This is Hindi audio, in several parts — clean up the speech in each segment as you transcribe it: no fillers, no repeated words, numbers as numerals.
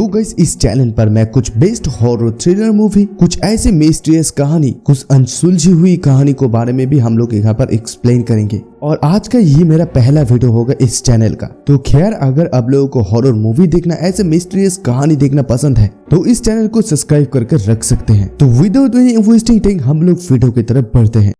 तो गाइस इस चैनल पर मैं कुछ बेस्ट हॉरर थ्रिलर मूवी, कुछ ऐसी मिस्टीरियस कहानी, कुछ अनसुलझी हुई कहानी को बारे में भी हम लोग यहाँ पर एक्सप्लेन करेंगे। और आज का ये मेरा पहला वीडियो होगा इस चैनल का। तो खैर अगर आप लोगों को हॉरर मूवी देखना, ऐसे मिस्टीरियस कहानी देखना पसंद है तो इस चैनल को सब्सक्राइब करके रख सकते हैं। तो विदाउट एनी वेस्टिंग टाइम हम लोग वीडियो की तरफ बढ़ते हैं।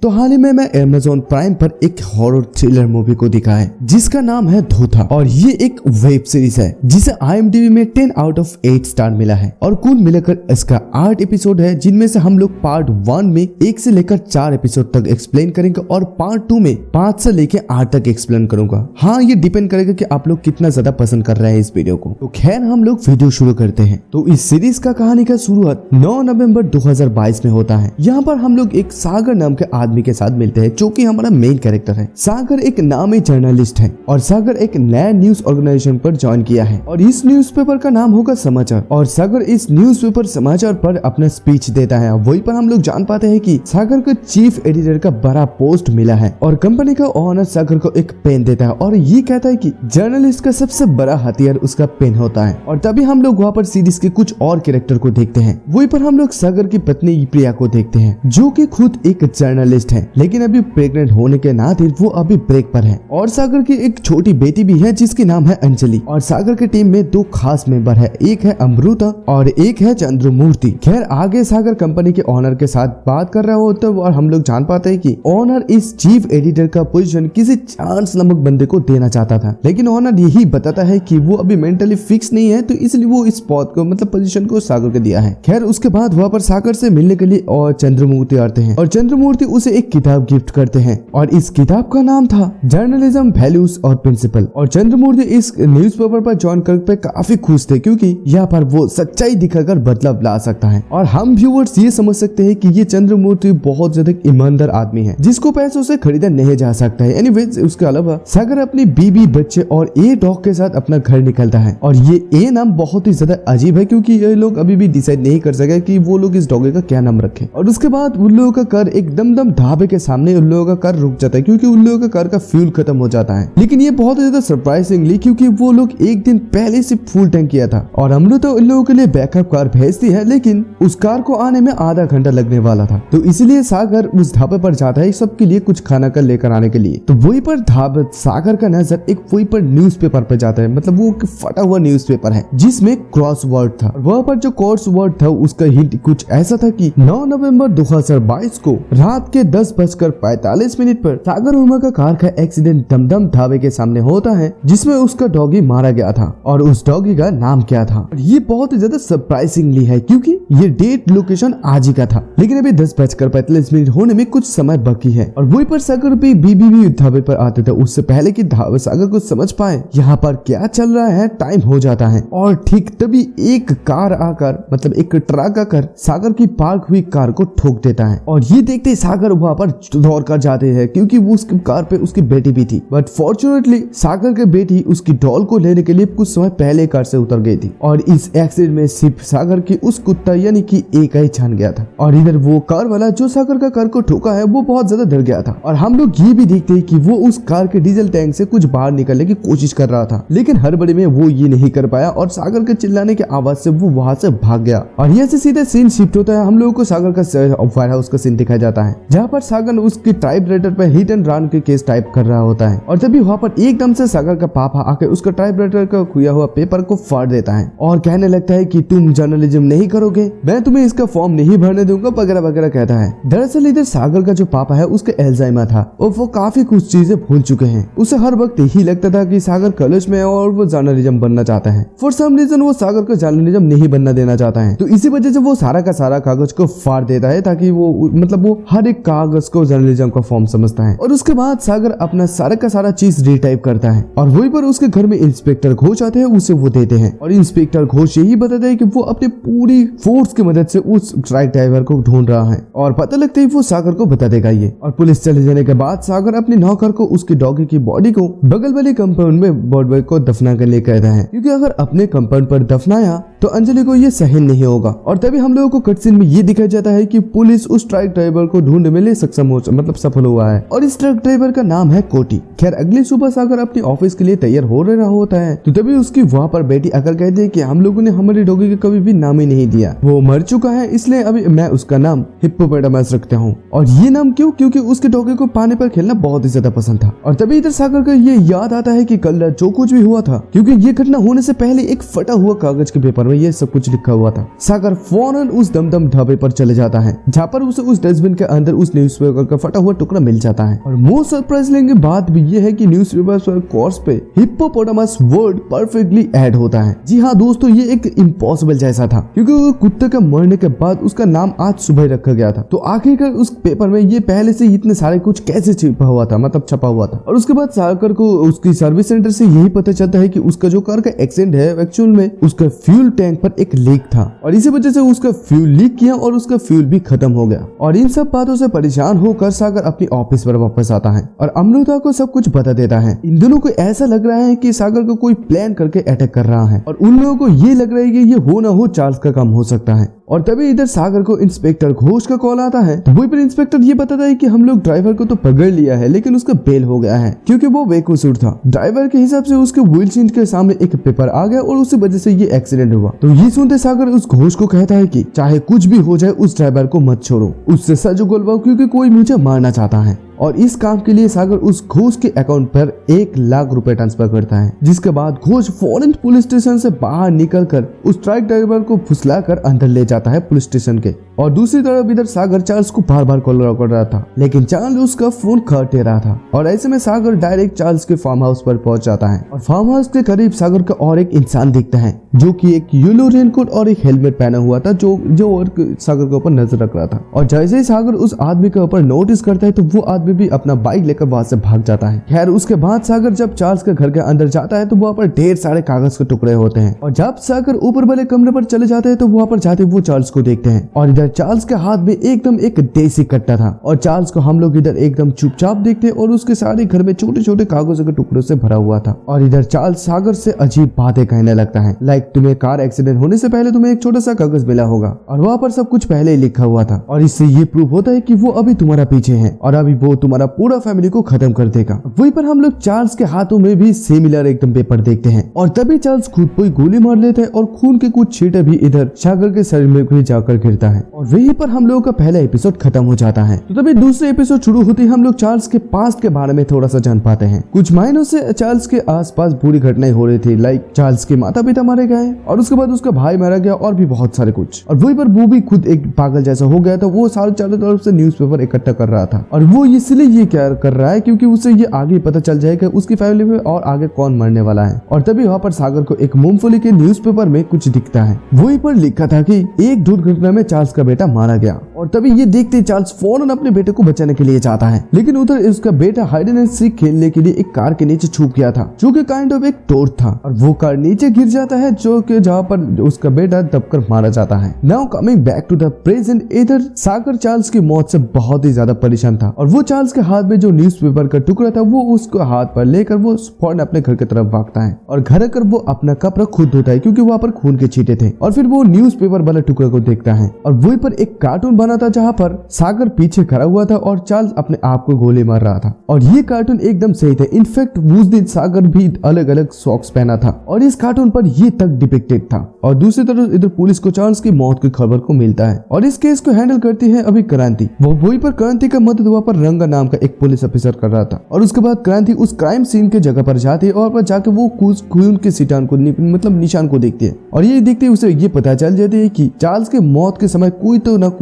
तो हाल ही में मैं Amazon प्राइम पर एक हॉरर थ्रिलर मूवी को देखा है जिसका नाम है धोथा, और ये एक वेब सीरीज है जिसे IMDb में 10 आउट ऑफ 8 स्टार मिला है। और कुल मिलाकर इसका 8 एपिसोड है, जिनमें से हम लोग पार्ट 1 में 1 से लेकर 4 एपिसोड तक एक्सप्लेन करेंगे और पार्ट 2 में 5 से लेकर 8 तक एक्सप्लेन करूंगा। हाँ, ये डिपेंड करेगा कि आप लोग कितना ज्यादा पसंद कर रहे हैं इस वीडियो को। तो खैर हम लोग वीडियो शुरू करते हैं। तो इस सीरीज का कहानी का शुरुआत 9 नवंबर 2022 में होता है। यहाँ पर हम लोग एक सागर नाम के आदमी के साथ मिलते हैं जो कि हमारा मेन कैरेक्टर है। सागर एक नामी जर्नलिस्ट है और सागर एक नया न्यूज ऑर्गेनाइजेशन पर ज्वाइन किया है और इस न्यूज़पेपर का नाम होगा समाचार। और सागर इस न्यूज़पेपर समाचार पर अपना स्पीच देता है। वहीं पर हम लोग जान पाते हैं कि सागर को चीफ एडिटर का बड़ा पोस्ट मिला है और कंपनी का ओनर सागर को एक पेन देता है और ये कहता है कि जर्नलिस्ट का सबसे बड़ा हथियार उसका पेन होता है। और तभी हम लोग वहाँ पर सीरीज के कुछ और कैरेक्टर को देखते हैं। वहीं पर हम लोग सागर की पत्नी प्रिया को देखते हैं जो कि खुद एक जर्नलिस्ट है, लेकिन अभी प्रेग्नेंट होने के नाते वो अभी ब्रेक पर है। और सागर की एक छोटी बेटी भी है जिसकी नाम है अंजलि। और सागर की टीम में 2 खास मेंबर है, एक है अमृता और एक है चंद्रमूर्ति। खैर आगे सागर कंपनी के ओनर के साथ बात कर रहा होता है और हम लोग जान पाते हैं कि ओनर इस चीफ एडिटर का पोजीशन किसी चांस नामक बंदे को देना चाहता था, लेकिन ओनर यही बताता है कि वो अभी मेंटली फिक्स नहीं है, तो इसलिए वो इस पद को मतलब पोजीशन को सागर को दिया है। खैर उसके बाद वहाँ पर सागर से मिलने के लिए और चंद्रमूर्ति आते हैं और चंद्रमूर्ति उसे एक किताब गिफ्ट करते हैं और इस किताब का नाम था जर्नलिज्म वैल्यूज और प्रिंसिपल। और चंद्रमूर्ति इस न्यूज़पेपर पर ज्वाइन करके काफी खुश थे क्योंकि यहाँ पर वो सच्चाई दिखाकर बदलाव ला सकता है। और हम व्यूअर्स ये समझ सकते हैं कि ये चंद्रमूर्ति बहुत ज्यादा ईमानदार आदमी है जिसको पैसों से खरीदा नहीं जा सकता है। एनीवेज उसके अलावा सागर अपनी बीबी, बच्चे और ए डॉग के साथ अपना घर निकलता है। और ये ए नाम बहुत ही ज्यादा अजीब है क्योंकि ये लोग अभी भी डिसाइड नहीं कर सके कि वो लोग इस डॉगे का क्या नाम रखे। और उसके बाद उन लोगों का कार एक दमदम ढाबे के सामने उन लोगों का कार रुक जाता है क्योंकि उन लोगों का कार का फ्यूल खत्म हो जाता है। लेकिन ये बहुत ज्यादा सरप्राइजिंगली क्योंकि वो लोग एक दिन पहले से फुल टैंक किया था और अमृता उन लोगों के लिए बैकअप कार भेजती है, लेकिन उस कार को आने में आधा घंटा लगने वाला था। तो इसलिए सागर उस ढाबे पर जाता है सबके लिए कुछ खाना का लेकर आने के लिए। तो वहीं पर ढाबे सागर का नजर एक वहीं पर न्यूज़पेपर पे जाता है, मतलब वो फटा हुआ न्यूज़पेपर है जिसमें क्रॉसवर्ड था। वहाँ पर जो क्रॉसवर्ड था उसका हिंट कुछ ऐसा था कि 9 नवंबर 2022 को रात के 10:45 पर सागर उर्मा का कार का एक्सीडेंट दमदम ढाबे के सामने होता है जिसमें उसका डॉगी मारा गया था। और उस डॉगी का नाम क्या था? और ये बहुत ही ज्यादा सरप्राइजिंगली है क्योंकि ये डेट लोकेशन आज ही का था, लेकिन अभी 10:45 होने में कुछ समय बाकी है। और वहीं पर सागर भी बीबी ढाबे पर आते थे। उससे पहले कि ढाबे सागर को समझ पाए यहाँ पर क्या चल रहा है, टाइम हो जाता है। और ठीक तभी एक कार आकर मतलब एक ट्रक आकर सागर की पार्क हुई कार को ठोक देता है। और ये देखते सागर वहाँ पर दौड़ कर जाते हैं क्योंकि वो उसकी कार पे उसकी बेटी भी थी। बट फॉर्चुनेटली सागर के बेटी उसकी डॉल को लेने के लिए कुछ समय पहले कार से उतर गई थी। और इस एक्सीडेंट में सिर्फ सागर की उस कुत्ता यानी कि एक ही जान गया था। और इधर वो कार वाला जो सागर का कार को ठोका है वो बहुत ज्यादा डर गया था। और हम लोग ये भी देखते हैं कि वो उस कार के डीजल टैंक से कुछ बाहर निकलने की कोशिश कर रहा था, लेकिन हड़बड़ी में वो ये नहीं कर पाया और सागर के चिल्लाने की आवाज से वो वहां से भाग गया। और यहाँ से सीधे सीन शिफ्ट होता है। हम लोगों को सागर का फायर हाउस का सीन दिखाया जाता है जहाँ पर सागर उसकी टाइपराइटर पे हिट एंड रन के केस टाइप कर रहा होता है। और तभी वहाँ पर एकदम से सागर का पापा आके उसका टाइपराइटर का खुया हुआ पेपर को फाड़ देता है और कहने लगता है कि तुम जर्नलिज्म नहीं करोगे, मैं तुम्हें इसका फॉर्म नहीं भरने दूंगा वगैरह वगैरह कहता है। दरअसल इधर सागर का जो पापा है उसके एल्जाइमर था और वो काफी कुछ चीजें भूल चुके हैं। उसे हर वक्त यही लगता था कि सागर कॉलेज में है और वो जर्नलिज्म बनना चाहता है। फॉर सम रीजन वो सागर को जर्नलिज्म नहीं बनना देना चाहता है, तो इसी वजह से वो सारा का सारा कागज को फाड़ देता है ताकि वो मतलब वो हर एक कागज को जर्नलिज्म का फॉर्म समझता है। और उसके बाद सागर अपना सारा का सारा चीज रीटाइप करता है और वहीं पर उसके घर में इंस्पेक्टर घोष आते हैं, उसे वो देते हैं और इंस्पेक्टर घोष यही बताता है कि वो अपनी पूरी फोर्स की मदद से उस ट्रक ड्राइवर को ढूंढ रहा है और पता लगता है वो सागर को बता देगा ये। और पुलिस चले जाने के बाद सागर अपने नौकर को उसकी डॉगी की बॉडी को बगल वाले कंपाउंड में बॉडी को दफना कर ले कहता है, क्योंकि अगर अपने कंपाउंड पर दफनाया तो अंजलि को ये सहन नहीं होगा। और तभी हम लोगों को कटसीन में ये दिखाया जाता है कि पुलिस उस ट्रक ड्राइवर को ढूंढने में सक्षम हो मतलब सफल हुआ है और इस ट्रक ड्राइवर का नाम है कोटी। खैर अगली सुबह सागर अपनी ऑफिस के लिए तैयार हो रहा होता है तो तभी उसकी वहाँ पर बेटी आकर कहती है कि हम लोगों ने हमारी डॉगी को कभी भी नाम ही नहीं दिया, वो मर चुका है, इसलिए अभी मैं उसका नाम हिप्पोपोटामस रखता हूँ। और ये नाम क्यों? क्योंकि उसके डॉगी को पानी पर खेलना बहुत ही ज्यादा पसंद था। और तभी इधर सागर को ये याद आता है कि कल रात जो कुछ भी हुआ था, क्योंकि ये घटना होने से पहले एक फटा हुआ कागज के पेपर में ये सब कुछ लिखा हुआ था। सागर फौरन उस दमदम ढाबे पर चले जाता है जहाँ पर उसे उस डस्टबिन के अंदर उस न्यूज़पेपर का फटा हुआ टुकड़ा मिल जाता है। और मोस्ट सरप्राइजिंग बात भी ये है कि न्यूज़पेपर कोर्स पे हिप्पोपोटामस वर्ड परफेक्टली ऐड होता है। जी हाँ दोस्तों, ये एक इम्पॉसिबल जैसा था क्योंकि वो कुत्ते के मरने के बाद उसका नाम आज सुबह रखा गया था। तो आखिरकार उस पेपर में ये पहले से इतने सारे कुछ कैसे छिपा हुआ था, मतलब छपा हुआ था। और उसके बाद सागर को उसकी सर्विस सेंटर से यही पता चलता है कि उसका जो कार का एक्सीडेंट है एक्चुअल में उसका फ्यूल टैंक पर एक लीक था और इसी वजह से उसका फ्यूल लीक किया और उसका फ्यूल भी खत्म हो गया। और इन सब बातों से परेशान होकर सागर अपनी ऑफिस पर वापस आता है और अमृता को सब कुछ बता देता है। इन दोनों को ऐसा लग रहा है कि सागर को कोई प्लान करके अटैक कर रहा है और उन लोगों को ये लग रहा है कि ये हो ना हो चार्ल्स का काम हो सकता है। और तभी इधर सागर को इंस्पेक्टर घोष का कॉल आता है तो वहीं पर इंस्पेक्टर ये बताता है कि हम लोग ड्राइवर को तो पकड़ लिया है लेकिन उसका बेल हो गया है क्योंकि वो बेकसूर था। ड्राइवर के हिसाब से उसके व्हील सीट के सामने एक पेपर आ गया और उसी वजह से ये एक्सीडेंट हुआ। तो ये सुनते सागर उस घोष को कहता है कि चाहे कुछ भी हो जाए उस ड्राइवर को मत छोड़ो, उससे सच उगलवाओ क्योंकि कोई मुझे मारना चाहता है। और इस काम के लिए सागर उस घोष के अकाउंट पर 1 लाख रुपए ट्रांसफर करता है, जिसके बाद घोष फौरन पुलिस स्टेशन से बाहर निकलकर उस ट्रक ड्राइवर को फुसलाकर अंदर ले जाता है पुलिस स्टेशन के। और दूसरी तरफ इधर सागर चार्ल्स को बार बार कॉल कर रहा था लेकिन चार्ल्स उसका फोन काट रहा था और ऐसे में सागर डायरेक्ट चार्ल्स के फार्म हाउस पर पहुंच जाता है। और फार्म हाउस के करीब सागर का और एक इंसान दिखता है जो कि एक येलो रेनकोट और एक हेलमेट पहना हुआ था जो और सागर के ऊपर नजर रख रहा था। और जैसे ही सागर उस आदमी के ऊपर नोटिस करता है तो वो आदमी भी अपना बाइक लेकर वहां से भाग जाता है। खैर उसके बाद सागर जब चार्ल्स के घर के अंदर जाता है तो वहाँ पर ढेर सारे कागज के टुकड़े होते हैं और जब सागर ऊपर वाले कमरे पर चले जाते हैं तो वहाँ पर जाते वो चार्ल्स को देखते हैं और इधर चार्ल्स के हाथ में एकदम एक देसी कट्टा था और चार्ल्स को हम लोग इधर एकदम चुपचाप देखते और उसके सारे घर में छोटे छोटे कागजों के टुकड़ों से भरा हुआ था। और इधर चार्ल्स सागर से अजीब बातें कहने लगता है, लाइक तुम्हें कार एक्सीडेंट होने से पहले तुम्हें एक छोटा सा कागज मिला होगा और वहाँ पर सब कुछ पहले ही लिखा हुआ था और इससे ये प्रूव होता है कि वो अभी तुम्हारा पीछे है और अभी वो तुम्हारा पूरा फैमिली को खत्म कर देगा। वहीं पर हम लोग चार्ल्स के हाथों में भी सिमिलर एकदम पेपर देखते हैं और तभी चार्ल्स खुद को गोली मार लेते हैं और खून के कुछ छींटे भी इधर सागर के शरीर में भी जाकर गिरता है और वहीं पर हम लोगों का पहला एपिसोड खत्म हो जाता है। तो तभी दूसरे एपिसोड शुरू होते ही हम लोग चार्ल्स के पास्ट के बारे में थोड़ा सा जान पाते हैं। कुछ महीनों से चार्ल्स के आसपास बुरी घटनाएं हो रही थी, लाइक चार्ल्स के माता पिता मारे गए और उसके बाद उसका भाई मारा गया और भी बहुत सारे कुछ। और वहीं पर वो भी खुद एक पागल जैसा हो गया था, वो सारे चारों तरफ से न्यूज़पेपर इकट्ठा कर रहा था और वो इसलिए ये क्या कर रहा है क्योंकि उसे ये आगे पता चल जाएगा उसकी फैमिली में और आगे कौन मरने वाला है। और तभी वहाँ पर सागर को एक मूंगफली के न्यूज़पेपर में कुछ दिखता है, वहीं पर लिखा था कि एक दुर्घटना में चार्ल्स का बेटा मारा गया। और तभी ये देखते चार्ल्स फौरन अपने बेटे को बचाने के लिए जाता है लेकिन उधर उसका बेटा हाइड एंड सीक खेलने के लिए एक कार के नीचे छुप गया था जो कि काइंड ऑफ एक टोर्च था और वो कार नीचे गिर जाता है जो कि जहाँ पर उसका बेटा दबकर मारा जाता है। Now coming back to the present, इधर सागर चार्ल्स की मौत से बहुत ही ज्यादा परेशान था और वो चार्ल्स के हाथ में जो न्यूज़पेपर का टुकड़ा था वो उसको हाथ पर लेकर वो फौरन अपने घर की तरफ भागता है और घर आकर वो अपना कपड़ा खुद धोता है क्योंकि वहाँ पर खून के छींटे थे और फिर वो न्यूज़पेपर वाले टुकड़े को देखता है और वहीं पर एक कार्टून बना था जहाँ पर सागर पीछे खड़ा हुआ था और चार्ल्स अपने आप को गोली मार रहा था और ये कार्टून एकदम सही था। इनफैक्ट उस दिन सागर भी अलग अलग सॉक्स पहना था और इस कार्टून पर ये तक डिपिक्टेड था। और दूसरी तरफ इधर पुलिस को चार्ल्स की मौत की खबर को मिलता है और इस केस को हैंडल करती है अभी क्रांति। वो वहीं पर क्रांति का मदद वहाँ पर रंगा नाम का एक पुलिस ऑफिसर कर रहा था और उसके बाद क्रांति उस क्राइम सीन के जगह पर जाती है और जाके वो खून के सिटान को मतलब निशान को देखती है और ये देखते उसे ये पता चल जाती है कि चार्ल्स के मौत के समय कोई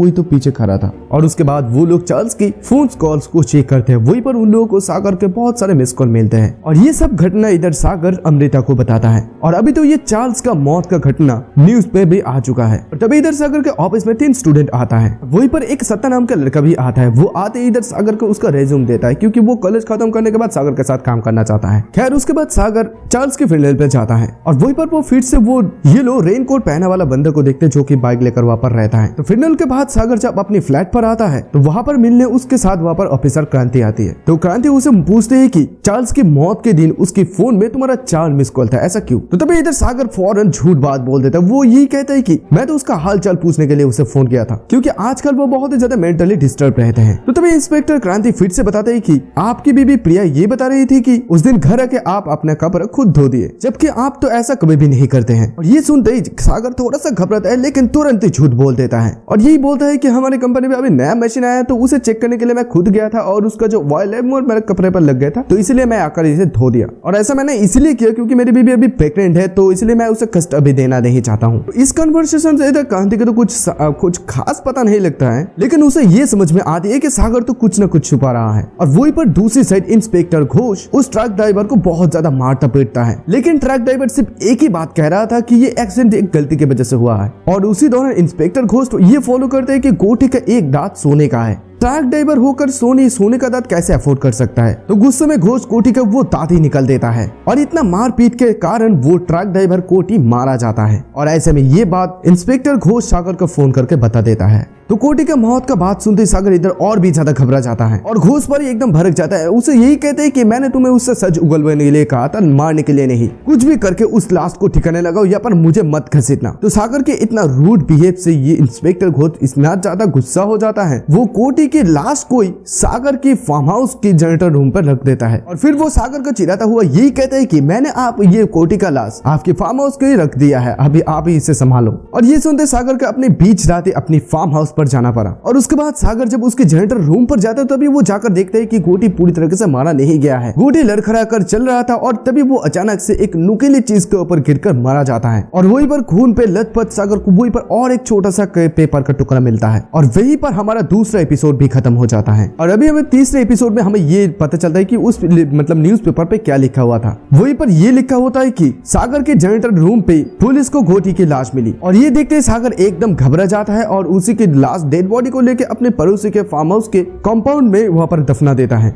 तो पीछे खड़ा था। और उसके बाद वो लोग चार्ल्स की फोन कॉल्स को चेक करते हैं। वहीं पर उन लोगों को सागर के बहुत सारे मिस कॉल मिलते हैं और ये सब घटना इधर सागर अमृता को बताता है। और अभी तो ये चार्ल्स का मौत का घटना न्यूज पे भी आ चुका है। और तभी इधर सागर के ऑफिस में 3 स्टूडेंट आता है। वहीं पर एक सत्ता नाम का लड़का भी आता है। वो आते इधर सागर को उसका रेज्यूम देता है क्योंकि वो कॉलेज खत्म करने के बाद सागर के साथ काम करना चाहता है। खैर उसके बाद सागर चार्ल्स के फील्ड पे जाता है और वहीं पर वो फिर से वो येलो रेनकोट पहने वाला बंदर को देखते जो कि बाइक लेकर वहां पर रहता है। तो फिर के बाद सागर जब अपनी फ्लैट पर आता है तो वहां पर मिलने उसके साथ वहां पर ऑफिसर क्रांति आती है। तो क्रांति उसे पूछते हैं कि चार्ल्स की मौत के दिन उसके फोन में तुम्हारा 4 मिस कॉल था, ऐसा क्यों? तो तभी इधर सागर फौरन झूठ बात बोल देता है। वो यही कहता है कि मैं तो उसका हाल चाल पूछने के लिए उसे फोन किया था क्योंकि आजकल वो बहुत ही ज्यादा मेंटली डिस्टर्ब रहते हैं। तो तभी इंस्पेक्टर क्रांति फिर से बताते हैं कि आपकी बीबी प्रिया ये बता रही थी कि उस दिन घर आके आप अपने कपड़े खुद धो दिए, जबकि आप तो ऐसा कभी भी नहीं करते हैं। और ये सुनते ही सागर थोड़ा सा घबराता है लेकिन तुरंत ही झूठ बोल देता है और यही बोलता है कि हमारी कंपनी में अभी नया मशीन आया तो उसे चेक करने के लिए मैं खुद गया था और उसका जो ऑयल है वो मेरे कपड़े पर लग गया था, तो इसलिए मैं आकर इसे धो दिया। और ऐसा मैंने इसलिए किया क्योंकि मेरी बीबी अभी प्रेग्नेंट है, तो इसलिए मैं उसे कष्ट अभी देना नहीं चाहता हूँ। तो इस कन्वर्सेशन से इधर क्रांति को तो कुछ खास पता नहीं लगता है, लेकिन उसे ये समझ में आती है कि सागर तो कुछ न कुछ छुपा रहा है। और वहीं पर दूसरी साइड इंस्पेक्टर घोष उस ट्रक ड्राइवर को बहुत ज्यादा मारता पीटता है, लेकिन ट्रक ड्राइवर सिर्फ एक ही बात कह रहा था कि ये एक्सीडेंट एक गलती की वजह से हुआ है। और उसी दौरान इंस्पेक्टर घोष तो ये फॉलो करते हैं कि गोटी का एक दांत सोने का है। ट्रक ड्राइवर होकर सोने का दांत कैसे अफोर्ड कर सकता है? तो गुस्से में घोष कोटी का वो दांत ही निकल देता है और इतना मारपीट के कारण वो ट्रक ड्राइवर कोटी मारा जाता है। और ऐसे में ये बात इंस्पेक्टर घोष सागर को फोन करके बता देता है। तो कोटी का मौत का बात सुनते सागर इधर और भी ज्यादा घबरा जाता है और घोष पर एकदम भड़क जाता है। उसे यही कहते हैं कि मैंने तुम्हें उससे सच उगलवाने के लिए कहा था, मारने के लिए नहीं। कुछ भी करके उस लाश को ठिकाने लगाओ या पर मुझे मत घसीटना। तो सागर के इतना रूड बिहेव से ये इंस्पेक्टर घोष इतना ज्यादा गुस्सा हो जाता है, वो कोटी की लाश को सागर के फार्म हाउस के जनरेटर रूम पर रख देता है और फिर वो सागर को चिढ़ाता हुआ यही कहता है कि मैंने आप ये कोटी का लाश आपके फार्म हाउस के रख दिया है, अभी आप ही इसे संभालो। और ये सुनते सागर के अपने बीच रात अपनी फार्म हाउस पर जाना पड़ा। और उसके बाद सागर जब उसके जनरेटर रूम पर जाता है तभी वो जाकर देखते हैं कि गोटी पूरी तरीके से मारा नहीं गया है। गोटी लड़खड़ा कर चल रहा था और तभी वो अचानक से एक नुकीली चीज के ऊपर गिरकर मारा जाता है और वहीं पर खून पे लथपथ सागर को वहीं पर और एक छोटा सा पेपर का टुकड़ा मिलता है और वहीं पर हमारा दूसरा एपिसोड भी खत्म हो जाता है। और अभी हमें तीसरे एपिसोड में हमें ये पता चलता है कि उस मतलब न्यूज़पेपर पे क्या लिखा हुआ था। वहीं पर ये लिखा होता है कि सागर के जनरेटर रूम पे पुलिस को गोटी की लाश मिली और ये देखते ही सागर एकदम घबरा जाता है और उसी की लाश डेड बॉडी को लेकर अपने पड़ोसी के फार्म हाउस के कंपाउंड में वहां पर दफना देता है।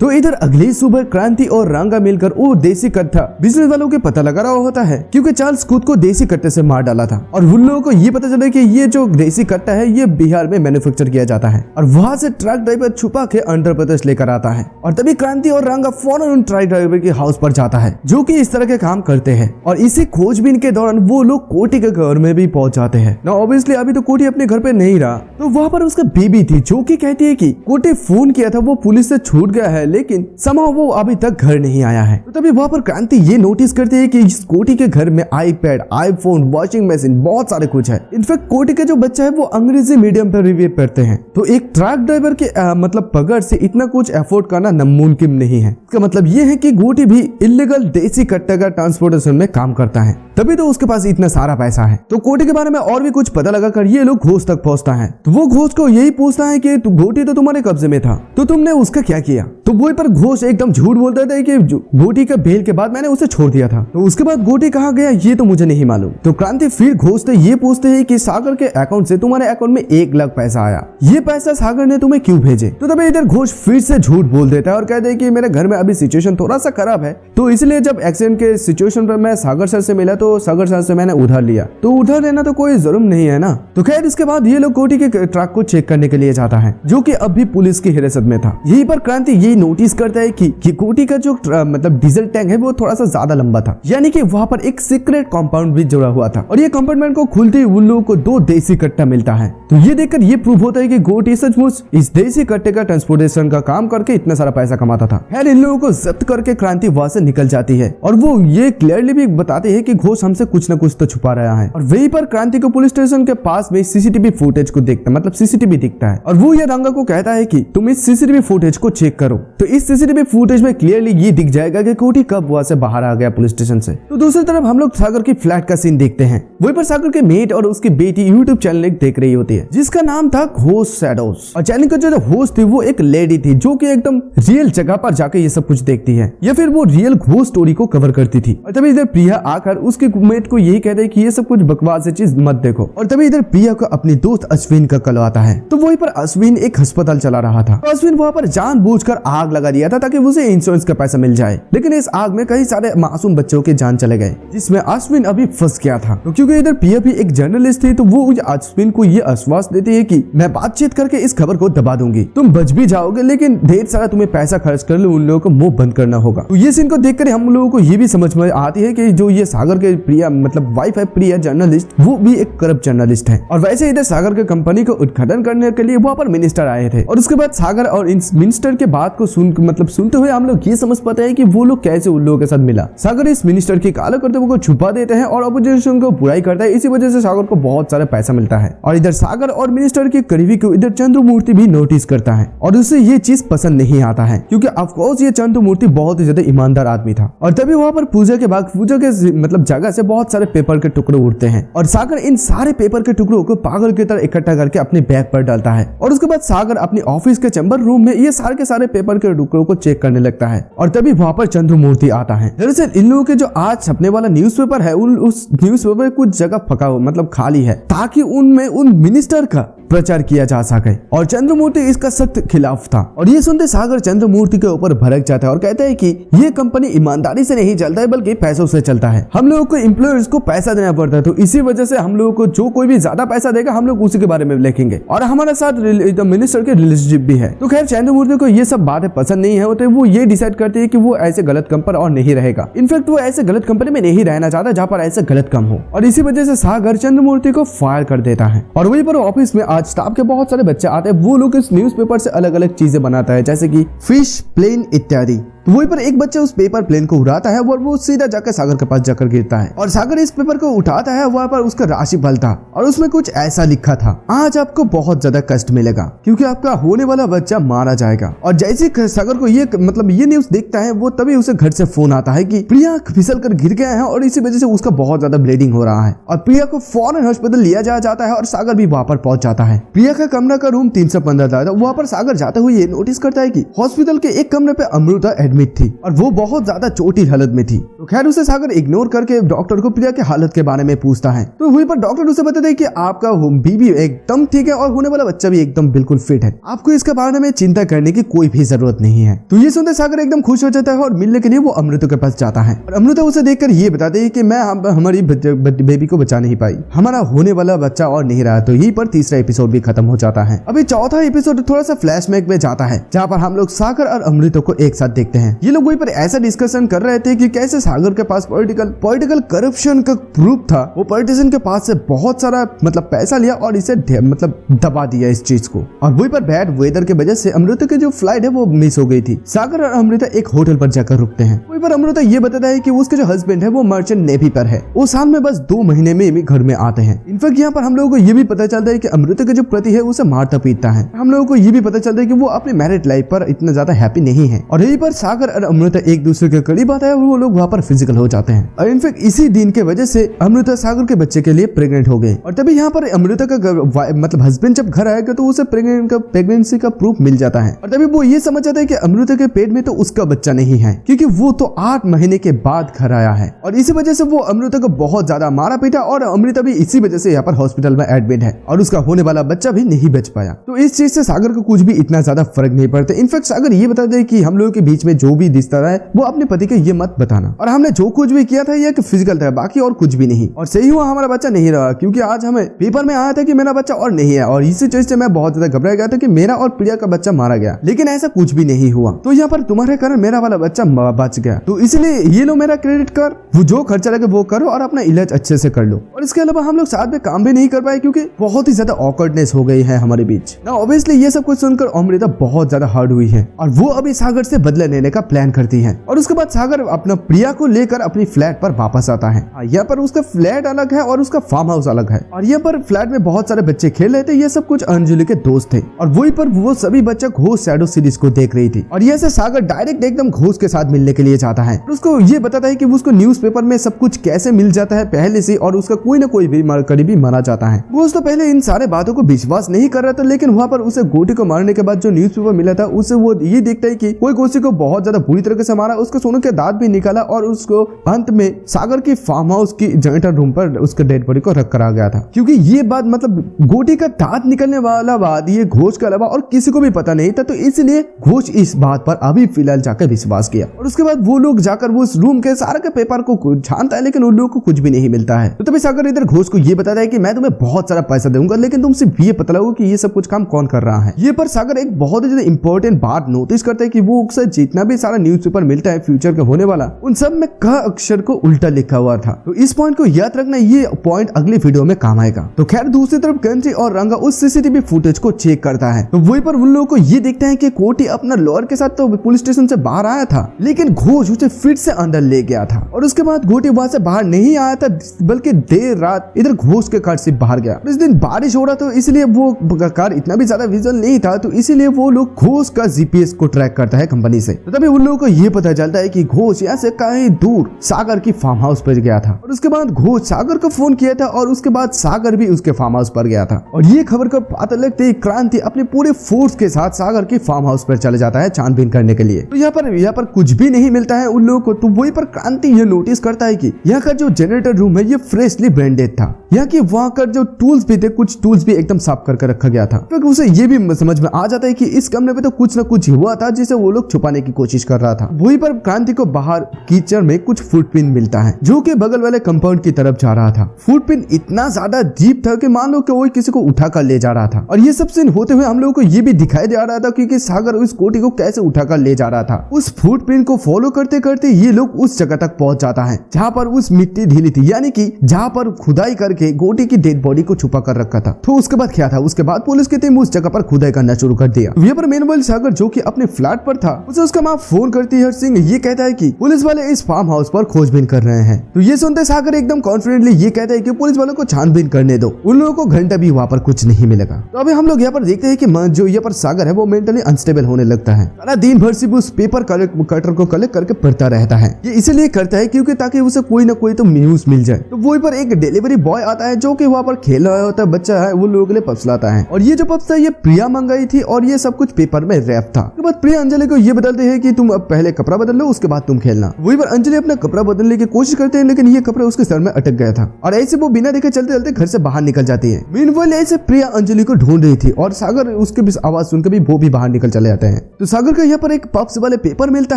तो इधर अगली सुबह क्रांति और रांगा मिलकर वो देसी कट्टा बिजनेस वालों के पता लगा रहा होता है क्योंकि चार्ल्स खुद को देसी कट्टे से मार डाला था और उन लोगों को ये पता चला कि ये जो देसी कट्टा है ये बिहार में मैन्युफैक्चर किया जाता है और वहां से ट्रक ड्राइवर छुपा के आंध्र प्रदेश लेकर आता है और तभी क्रांति और रांगा फौरन उन ट्रक ड्राइवर के हाउस पर जाता है जो कि इस तरह के काम करते हैं और इसी खोजबीन के दौरान वो लोग कोटी के घर में भी पहुंच जाते हैं ना। ऑब्वियसली अभी तो कोटी अपने घर पे नहीं रहा, तो वहां पर उसका बीबी थी जो कि कहती है कि कोटी फोन किया था, वो पुलिस से छूट गया है लेकिन समा वो अभी तक घर नहीं आया है। तो तभी वहां पर क्रांति ये नोटिस करती है कि इस कोटी के घर में आईपैड, आईफोन, वॉशिंग मशीन बहुत सारे कुछ है। इनफैक्ट कोटी का जो बच्चा है वो अंग्रेजी मीडियम पर रिव्यू पढ़ते हैं, तो एक ट्रक ड्राइवर के मतलब पगार से इतना कुछ अफोर्ड करना नामुमकिन नहीं है। इसका मतलब ये है कि कोटी भी इलीगल देसी कट्टा का ट्रांसपोर्टेशन में काम करता है, तभी तो उसके पास इतना सारा पैसा है। तो कोटी के बारे में और भी कुछ पता लगा कर ये लोग घोष तक पहुंचता है। तो वो घोष को यही पूछता है कि गोटी तो तुम्हारे कब्जे में था, तो तुमने उसका क्या किया? तो वही पर घोष एकदम झूठ बोलता था कि गोटी का बेल के बाद मैंने उसे छोड़ दिया था। तो उसके बाद गोटी कहाँ गया ये तो मुझे नहीं मालूम। तो क्रांति फिर घोष से ये पूछते हैं कि सागर के अकाउंट से तुम्हारे अकाउंट में 1 लाख पैसा आया, ये पैसा सागर ने तुम्हें क्यों भेजे? तो तभी इधर घोष फिर से झूठ बोल देता है और कहते हैं कि मेरे घर में अभी सिचुएशन थोड़ा सा खराब है, तो इसलिए जब एक्सीडेंट के सिचुएशन पर मैं सागर सर से मिला तो सागर सर से मैंने उधार लिया, तो उधार लेना तो कोई जुर्म नहीं है ना। तो खैर इसके बाद ये लोग कोटी के ट्रक को चेक करने के लिए जाता है जो कि अभी पुलिस की हिरासत में था। यहीं पर क्रांति यही नोटिस करता है कि कोटी का जो मतलब डीजल टैंक है वो थोड़ा सा ज्यादा लंबा था, यानी कि वहां पर एक सीक्रेट कंपाउंड भी जुड़ा हुआ था और ये कंपार्टमेंट को खुलते ही उन लोगों को 2 देसी कट्टा मिलता है। तो ये देखकर ये प्रूव होता है कि गोटी सचमुच इस देसी कट्टे का ट्रांसपोर्टेशन का काम करके इतना सारा पैसा कमाता था। खैर इन लोगों को जब्त करके क्रांति वहां से निकल जाती है और वो ये क्लियरली भी बताते हैं कि घोष दोस्त हमसे कुछ न कुछ तो छुपा रहा है। और वहीं पर क्रांति को पुलिस स्टेशन के पास में सीसीटीवी फुटेज को देखता, मतलब सीसीटीवी दिखता है और वो ये रंगा को कहता है कि तुम इस सीसीटीवी फुटेज को चेक करो। तो इस सीसीटीवी फुटेज में क्लियरली ये दिख जाएगा कि कोठी कब वहां से बाहर आ गया पुलिस स्टेशन से। तो दूसरी तरफ हम लोग सागर की फ्लैट का सीन देखते हैं। वहीं पर सागर के मेट और उसकी बेटी यूट्यूब चैनल देख रही होती है जिसका नाम था घोस्ट शैडोज। और चैनल का जो होस्ट थी वो एक लेडी थी जो कि एकदम रियल जगह पर जाकर ये सब कुछ देखती है या फिर वो रियल घोस्ट स्टोरी को कवर करती थी। और तभी इधर प्रिया आकर उसके मेट को यही कहते हैं कि ये सब कुछ बकवास है, चीज मत देखो। और तभी इधर प्रिया को अपनी दोस्त अश्विन का कॉल आता है। तो वहीं पर अश्विन एक अस्पताल चला रहा था। तो अश्विन वहां पर जानबूझकर आग लगा दिया था ताकि उसे इंश्योरेंस का पैसा मिल जाए, लेकिन इस आग में कई सारे मासूम बच्चों के जान चले गए जिसमें अश्विन अभी फंस गया था। तो क्योंकि इधर प्रिया भी एक जर्नलिस्ट थी तो वो अश्विन को ये आश्वास देती है कि मैं बातचीत करके इस खबर को दबा दूंगी, तुम बच भी जाओगे लेकिन ढेर सारा तुम्हें पैसा खर्च कर लो, उन लोगों को मुंह बंद करना होगा। तो ये सीन को देखकर हम लोगों को ये भी समझ में आती है कि जो ये सागर के प्रिया मतलब वाइफ है प्रिया जर्नलिस्ट, वो भी एक करप्ट जर्नलिस्ट है। और वैसे इधर सागर के कंपनी को उद्घाटन करने के लिए वहां पर मिनिस्टर आए थे और उसके बाद सागर और इन मिनिस्टर के बात को सुनते हुए हम लोग ये समझ पाते हैं कि वो लोग कैसे उन लोगों के साथ मिला। सागर इस मिनिस्टर के काले कर्तव्य को छुपा देते हैं और अपोजिशन को बुराई करता है, इसी वजह से सागर को बहुत सारा पैसा मिलता है। और इधर सागर और मिनिस्टर की करीबी को इधर चंद्रमूर्ति भी नोटिस करता है और उसे ये चीज पसंद नहीं आता है क्योंकि ऑफकोर्स ये चंद्रमूर्ति बहुत ही ज्यादा ईमानदार आदमी था। और तभी वहां पर पूजा के बाद पूजा के मतलब जगह से बहुत सारे पेपर के टुकड़े उड़ते हैं और सागर इन सारे पेपर के टुकड़ों को पागल की तरह इकट्ठा करके अपने बैग पर डालता है। और उसके बाद सागर अपनी ऑफिस के चैम्बर रूम में ये सारे के सारे पेपर के टुकड़ों को चेक करने लगता है। और तभी वहां पर चंद्रमूर्ति आता है। दरअसल इन लोगों के जो आज छपने वाला न्यूज़पेपर है उस न्यूज़पेपर में कुछ जगह फका हो मतलब खाली है ताकि उनमें उन मिनिस्टर का प्रचार किया जा सके। और चंद्रमूर्ति इसका सख्त खिलाफ था। और ये सुनते सागर चंद्रमूर्ति के ऊपर भड़क जाता है और कहता है कि ये कंपनी ईमानदारी से नहीं चलता है बल्कि पैसों से चलता है। हम लोगों को एम्प्लॉयर्स को पैसा देना पड़ता है, तो इसी वजह से हम लोगों को जो कोई भी ज्यादा पैसा देगा हम लोग उसी के बारे में लिखेंगे और हमारे साथ मिनिस्टर के रिलेशनशिप भी है। तो खैर चंद्रमूर्ति को ये सब बातें पसंद नहीं है, तो वो ये डिसाइड करते है कि वो ऐसे गलत कंपनी पर और नहीं रहेगा। इनफैक्ट वो ऐसे गलत कंपनी में नहीं रहना चाहता जहाँ पर ऐसे गलत काम हो। और इसी वजह से सागर चंद्रमूर्ति को फायर कर देता है। और वहीं पर ऑफिस में आज स्टाफ के बहुत सारे बच्चे आते हैं, वो लोग इस न्यूज़पेपर से अलग अलग चीजें बनाता है जैसे कि फिश, प्लेन इत्यादि। तो वहीं पर एक बच्चा उस पेपर प्लेन को उड़ाता है और वो सीधा जाकर सागर के पास जाकर गिरता है और सागर इस पेपर को उठाता है। वहां पर उसका राशिफल था और उसमें कुछ ऐसा लिखा था, आज आपको बहुत ज्यादा कष्ट मिलेगा क्योंकि आपका होने वाला बच्चा मारा जाएगा। और जैसे सागर को ये न्यूज देखता है वो तभी उसे घर से फोन आता है कि प्रिया फिसल कर गिर गया है और इसी वजह से उसका बहुत ज्यादा ब्लीडिंग हो रहा है। और प्रिया को फौरन हॉस्पिटल लिया जाता है और सागर भी वहां पर पहुंच जाता है। प्रिया का कमरा का रूम 315 था। वहां पर सागर जाते हुए ये नोटिस करता है कि हॉस्पिटल के एक कमरे पे अमृता एडमिट थी और वो बहुत ज्यादा चोटिल हालत में थी। तो खैर उसे सागर इग्नोर करके डॉक्टर को प्रिया के हालत के बारे में पूछता है। तो वहीं पर डॉक्टर उसे बताते हैं कि आपका बीबी एकदम ठीक है और होने वाला बच्चा भी एकदम बिल्कुल फिट है, आपको इसके बारे में चिंता करने की कोई भी जरूरत नहीं है। तो ये सुनते सागर एकदम खुश हो जाता है और मिलने के लिए वो अमृता के पास जाता है। और अमृता उसे देखकर ये बताती है कि मैं हमारी बेबी को बचा नहीं पाई, हमारा होने वाला बच्चा और नहीं रहा। तो यही पर तीसरा एपिसोड भी खत्म हो जाता है। अभी चौथा एपिसोड थोड़ा सा फ्लैशबैक में जाता है जहाँ पर हम लोग सागर और अमृता को एक साथ देखते हैं। ये लोग वहीं पर ऐसा डिस्कशन कर रहे थे कि कैसे सागर के पास पॉलिटिकल करप्शन का प्रूफ था, वो पॉलिटिशियन के पास से बहुत सारा मतलब पैसा लिया और इसे मतलब दबा दिया इस चीज को। और वहीं पर बैड वेदर के वजह से अमृता की जो फ्लाइट है वो मिस हो गई थी। सागर और अमृता एक होटल पर जाकर रुकते हैं। वहीं पर अमृता ये बताता है कि उसके जो हस्बैंड है वो मर्चेंट नेवी पर है, वो साल में बस 2 महीने में भी घर में आते हैं। इनफैक्ट यहाँ पर हम लोगों को ये भी पता चलता है कि अमृता का जो पति है उसे मारता पीटता है। हम लोगों को ये भी पता चलता है कि वो अपने मैरिड लाइफ पर इतना ज्यादा हैप्पी नहीं है। और यहीं पर सागर और अमृता एक दूसरे के करीब आता है और वो लोग वहाँ पर फिजिकल हो जाते हैं। और इनफैक्ट इसी दिन के वजह से अमृता सागर के बच्चे के लिए प्रेग्नेंट हो गई। और तभी यहाँ पर अमृता का मतलब हस्बैंड जब घर आएगा तो उसे प्रेगनेंसी का प्रूफ मिल जाता है। और तभी वो ये समझ जाता है कि अमृता के पेट में तो उसका बच्चा नहीं है क्योंकि वो तो 8 महीने के बाद घर आया है। और इसी वजह से वो अमृता को बहुत ज्यादा मारा पीटा और अमृता भी इसी वजह से यहाँ पर हॉस्पिटल में एडमिट है और उसका होने वाला बच्चा भी नहीं बच पाया। तो इस चीज से सागर को कुछ भी इतना ज्यादा फर्क नहीं पड़ता। इनफैक्ट सागर ये बता दे कि हम लोगों के बीच में जो भी रिश्ता है वो अपने पति के ये मत बताना, और हमने जो कुछ भी किया था ये फिजिकल था, बाकी और कुछ भी नहीं। और सही हुआ हमारा बच्चा नहीं रहा क्योंकि आज हमें पेपर में आया था कि मेरा बच्चा और नहीं है और इसी चीज से मैं बहुत ज्यादा घबरा गया था कि मेरा और प्रिया का बच्चा मारा गया, लेकिन ऐसा कुछ भी नहीं हुआ। तो यहाँ पर तुम्हारे कारण मेरा वाला बच्चा बच गया, तो इसलिए ये लो मेरा क्रेडिट कर, वो जो खर्चा लगे वो करो और अपना इलाज अच्छे से कर लो। और इसके अलावा हम लोग साथ में काम भी नहीं कर पाए क्योंकि बहुत ही ज्यादा ऑकवर्डनेस हो गई है हमारे बीच ना। ऑब्वियसली ये सब कुछ सुनकर अमृता बहुत ज्यादा हर्ट हुई है और वो अभी सागर से बदला लेने करने का प्लान करती है। और उसके बाद सागर अपना प्रिया को लेकर अपनी फ्लैट पर वापस आता है। यहाँ पर उसका फ्लैट अलग है और उसका फार्म हाउस अलग है। और यहाँ पर फ्लैट में बहुत सारे बच्चे खेल रहे थे। ये सब कुछ अंजलि के दोस्त थे और वहीं पर वो सभी बच्चा घोस्ट शैडो सीरीज को देख रही थी। और ये से सागर डायरेक्ट एकदम घोस्ट के साथ मिलने के लिए जाता है। उसको ये बताता है कि उसको न्यूज़पेपर में सब कुछ कैसे मिल जाता है पहले से, और उसका कोई ना कोई भी करीबी मारा जाता है। वो तो पहले इन सारे बातों को विश्वास नहीं कर रहा था, लेकिन वहाँ पर उसे गोटी को मारने के बाद जो न्यूज़पेपर मिला था उससे वो ये देखता है कि कोई गोटी को बहुत ज्यादा बुरी तरीके से मारा, उसके सोने के दांत भी निकाला और उसको अंत में सागर की फार्म हाउस की जनरेटर रूम पर उसके डेड बॉडी को रख कर आ गया था। क्योंकि ये बात मतलब गोटी का दांत निकलने वाला बात ये घोष के अलावा और किसी को भी पता नहीं था, तो इसलिए घोष इस बात पर अभी फिलहाल जाकर विश्वास किया। और उसके बाद वो लोग जाकर वो उस रूम के सारे के पेपर को छानता है, लेकिन उन लोगों को कुछ भी नहीं मिलता है। तो तभी सागर इधर घोष को ये बताता है कि मैं तुम्हें बहुत सारा पैसा दूंगा, लेकिन तुम सिर्फ ये पता लगाओ कि ये सब कुछ काम कौन कर रहा है। ये पर सागर एक बहुत ही ज्यादा इंपॉर्टेंट बात नोटिस करता है कि वो उसे जितना भी सारा न्यूज़पेपर मिलता है फ्यूचर का होने वाला, उन सब में क अक्षर को उल्टा लिखा हुआ था। तो इस पॉइंट को याद रखना, ये पॉइंट अगली वीडियो में काम आएगा। तो खैर दूसरी तरफ कंट्री और रंगा उस सीसीटीवी फुटेज को चेक करता है। तो वहीं पर उन लोगों को ये दिखता है कि कोटी अपना लॉयर के साथ तो पुलिस स्टेशन से बाहर आया था, लेकिन घोष उसे फिर से अंदर ले गया था। और उसके बाद गोटी वहां से बाहर नहीं आया था, बल्कि देर रात इधर घोष के कार से बाहर गया। इस दिन बारिश हो रहा था, इसलिए वो कार इतना भी ज्यादा विजुअल नहीं था, तो इसीलिए वो लोग घोष का जीपीएस को ट्रैक करता है कंपनी से। तो तभी उन लोगों को ये पता चलता है कि घोष यहाँ से कहीं दूर सागर की फार्म हाउस पर गया था। और उसके बाद घोष सागर को फोन किया था और उसके बाद सागर भी उसके फार्म हाउस पर गया था। और ये खबर को पता लगते ही क्रांति अपने पूरे फोर्स के साथ सागर की फार्म हाउस पर चले जाता है छानबीन करने के लिए। तो यहाँ पर कुछ भी नहीं मिलता है उन लोगों को। तो वहीं पर क्रांति ये नोटिस करता है कि यहाँ का जो जनरेटर रूम है ये फ्रेशली ब्रांडेड था। यहाँ की वहाँ का जो टूल्स भी थे, कुछ टूल्स भी एकदम साफ करके रखा गया था। तो उसे ये भी समझ में आ जाता है कि इस कमरे में तो कुछ न कुछ हुआ था जिसे वो लोग छुपाने की कोशिश कर रहा था। वहीं पर क्रांति को बाहर कीचड़ में कुछ फुटप्रिंट मिलता है जो कि बगल वाले कंपाउंड की तरफ जा रहा था। फुटप्रिंट इतना ज्यादा डीप था कि मान लो कि वो किसी को उठा कर ले जा रहा था। और ये सब सीन होते हुए हम लोगों को ये भी दिखाई दे रहा था कि सागर उस कोटी को कैसे उठा कर ले जा रहा था। उस फुटप्रिंट को फॉलो करते करते ये लोग उस जगह तक पहुंच जाता है जहाँ पर उस मिट्टी ढीली थी, यानी कि जहाँ पर खुदाई करके गोटी की डेड बॉडी को छुपा कर रखा था। तो उसके बाद क्या था, उसके बाद पुलिस की टीम उस जगह पर खुदाई करना शुरू कर दिया। यहाँ पर मेनवाइल सागर जो कि अपने फ्लैट पर था, उसे उसका माँ फोन करती है। सिंह ये कहता है कि पुलिस वाले इस फार्म हाउस पर खोजबीन कर रहे हैं। तो ये सुनते सागर एकदम कॉन्फिडेंटली ये कहता है कि पुलिस वालों को छानबीन करने दो, उन लोगों को घंटा भी वहाँ पर कुछ नहीं मिलेगा। तो अभी हम लोग यहाँ पर देखते हैं कि जो यहाँ पर सागर है वो मेंटली अनस्टेबल होने लगता है। सारा दिन भर सिर्फ उस पेपर कटर को कलेक्ट करके पढ़ता रहता है। ये इसलिए करता है क्योंकि ताकि उसे कोई ना कोई तो न्यूज मिल जाए। तो वहीं पर एक डिलीवरी बॉय आता है जो कि वहाँ पर खेल रहा होता है, बच्चा है, वो लोगों के लिए पप्स लाता है। और ये जो पप्स था ये प्रिया मंगाई थी और ये सब कुछ पेपर में रैप था। उसके बाद प्रिया अंजलि को ये बदलते हैं कि तुम अब पहले कपड़ा बदल लो, उसके बाद तुम खेलना। वहीं पर अंजलि अपना कपड़ा बदलने की कोशिश करते हैं, लेकिन ये कपड़ा उसके सर में अटक गया था और ऐसे वो बिना देखे चलते चलते घर से बाहर निकल जाती है। मीनवाइल ऐसे प्रिया अंजलि को ढूंढ रही थी और सागर उसके भी आवाज सुनकर भी वो भी बाहर निकल चले जाते हैं। तो सागर को यहाँ पर एक पप्स वाले पेपर मिलता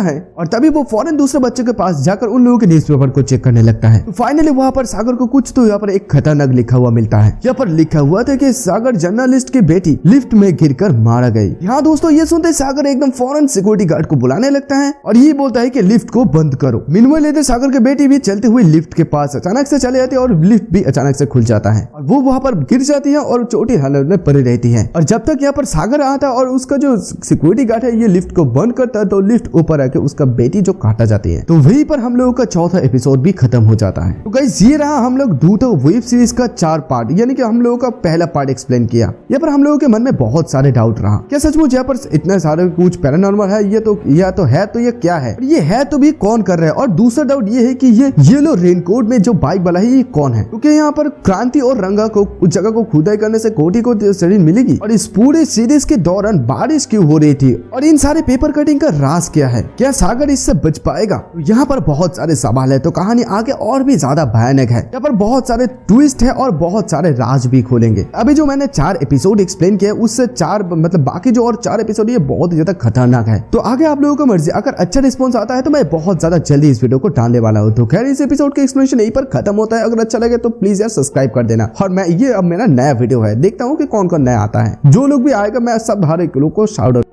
है और तभी वो फौरन दूसरे बच्चे के पास जाकर उन लोगों के न्यूज़पेपर को चेक करने लगता है। तो फाइनली वहाँ पर सागर को कुछ तो यहाँ पर एक खतरनाक लिखा हुआ मिलता है। यहाँ पर लिखा हुआ था कि सागर जर्नलिस्ट की बेटी लिफ्ट में गिरकर मारा गई। यहाँ दोस्तों ये सुनते सागर एकदम फौरन सिक्योरिटी गार्ड को बुलाने लगता है और ये बोलता है कि लिफ्ट को बंद करो। मीनवाइल इधर सागर की बेटी भी चलते हुए लिफ्ट के पास अचानक से चले जाती है और लिफ्ट भी अचानक से खुल जाता है और वो वहाँ पर गिर जाती है और छोटी हालत में पड़ी रहती है। और जब तक यहाँ पर सागर आता और उसका जो सिक्योरिटी गार्ड है ये लिफ्ट को बंद करता है, तो लिफ्ट ऊपर आके उसका बेटी जो काटा जाती है। तो वहीं पर हम लोगों का चौथा एपिसोड भी खत्म हो जाता है। तो गाइस ये रहा हम लोग दूतो वेब सीरीज का 4 पार्ट, यानी कि हम लोगों का पहला पार्ट एक्सप्लेन किया। यहाँ पर हम लोगों के मन में बहुत सारे डाउट रहा, क्या सचमुच यहाँ पर इतना सारे कुछ पैरानॉर्मल है, ये तो ये क्या है, ये है तो भी कौन कर रहा है। और दूसरा डाउट ये है कि ये येलो रेनकोट में जो बाइक वाला है ये कौन है, क्योंकि यहाँ पर क्रांति और रंगा को उस जगह को खुदाई करने से कोटी को शरीर मिलेगी और इस पूरे सीरीज के दौरान बारिश क्यों हो रही थी और इन सारे पेपर कटिंग का राज क्या है, क्या सागर इससे बच पाएगा। तो यहाँ पर बहुत सारे सवाल है, तो कहानी आगे और भी ज्यादा भयानक है। यहाँ पर बहुत सारे ट्विस्ट है और बहुत सारे राज भी खोलेंगे। अभी जो मैंने 4 एपिसोड एक्सप्लेन किया उससे 4 मतलब बाकी जो और 4 एपिसोड ये बहुत ही ज्यादा खतरनाक है। तो आगे आप लोगों को मर्जी, अगर अच्छा रिस्पॉन्स आता है तो मैं बहुत ज्यादा जल्दी इस वीडियो को डालने वाला हूँ। तो खैर इस एपिसोड का एक्सप्लेनेशन यहीं पर खत्म होता है। अगर अच्छा लगे तो प्लीज यार सब्सक्राइब कर देना। और मैं ये अब मेरा नया वीडियो है, देखता हूँ कि कौन कौन नया आता है। जो लोग भी आएगा मैं सब हर एक लोग को शाउट आउट